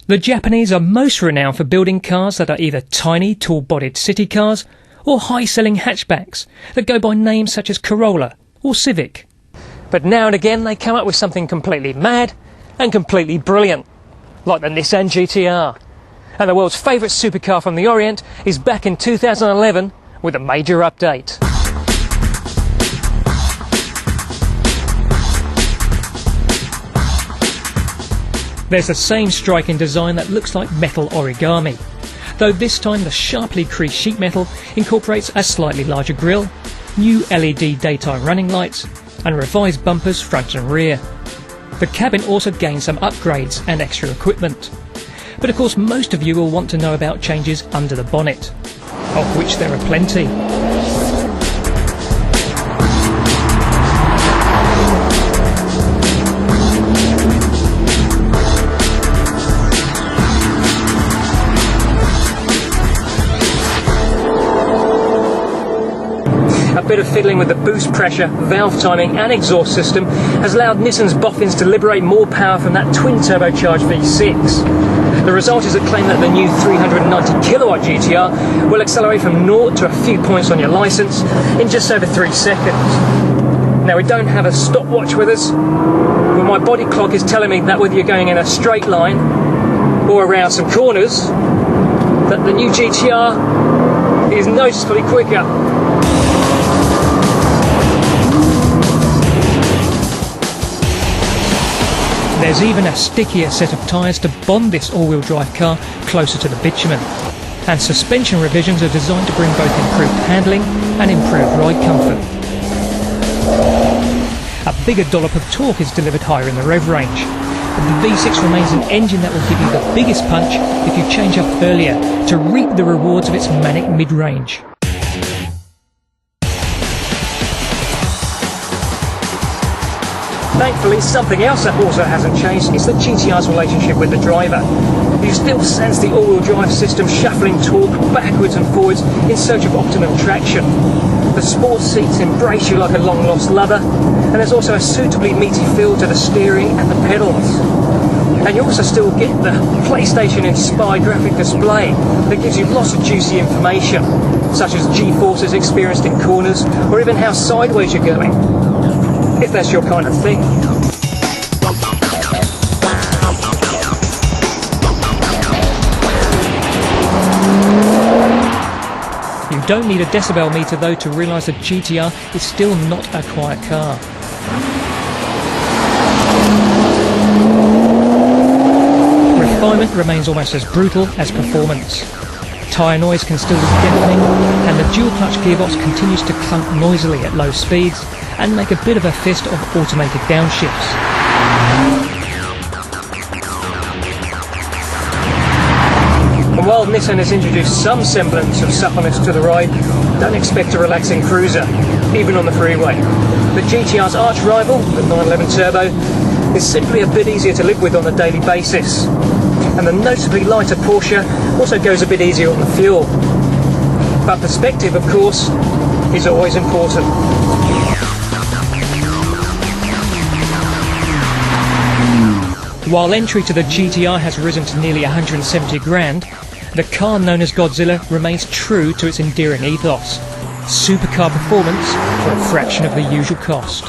The Japanese are most renowned for building cars that are either tiny, tall-bodied city cars or high-selling hatchbacks that go by names such as Corolla or Civic. But now and again they come up with something completely mad and completely brilliant, like the Nissan GTR. And the world's favourite supercar from the Orient is back in 2011 with a major update. There's the same striking design that looks like metal origami, though this time the sharply creased sheet metal incorporates a slightly larger grille, new LED daytime running lights and revised bumpers front and rear. The cabin also gains some upgrades and extra equipment. But of course most of you will want to know about changes under the bonnet, of which there are plenty. A bit of fiddling with the boost pressure, valve timing and exhaust system has allowed Nissan's boffins to liberate more power from that twin-turbocharged V6. The result is a claim that the new 390 kilowatt GTR will accelerate from 0 to a few points on your licence in just over 3 seconds. Now we don't have a stopwatch with us, but my body clock is telling me that whether you're going in a straight line or around some corners, that the new GTR is noticeably quicker. There's even a stickier set of tyres to bond this all-wheel drive car closer to the bitumen. And suspension revisions are designed to bring both improved handling and improved ride comfort. A bigger dollop of torque is delivered higher in the rev range. But the V6 remains an engine that will give you the biggest punch if you change up earlier to reap the rewards of its manic mid-range. Thankfully, something else that also hasn't changed is the GTR's relationship with the driver. You still sense the all-wheel drive system shuffling torque backwards and forwards in search of optimum traction. The sports seats embrace you like a long-lost lover, and there's also a suitably meaty feel to the steering and the pedals. And you also still get the PlayStation-inspired graphic display that gives you lots of juicy information, such as G-forces experienced in corners, or even how sideways you're going, if that's your kind of thing. You don't need a decibel meter though to realise that GTR is still not a quiet car. Refinement remains almost as brutal as performance. Tyre noise can still be deafening, and the dual clutch gearbox continues to clunk noisily at low speeds and make a bit of a fist of automated downshifts. And while Nissan has introduced some semblance of suppleness to the ride, don't expect a relaxing cruiser, even on the freeway. The GTR's arch rival, the 911 Turbo, is simply a bit easier to live with on a daily basis. And the notably lighter Porsche also goes a bit easier on the fuel. But perspective, of course, is always important. While entry to the GTR has risen to nearly 170 grand, the car known as Godzilla remains true to its endearing ethos: supercar performance for a fraction of the usual cost.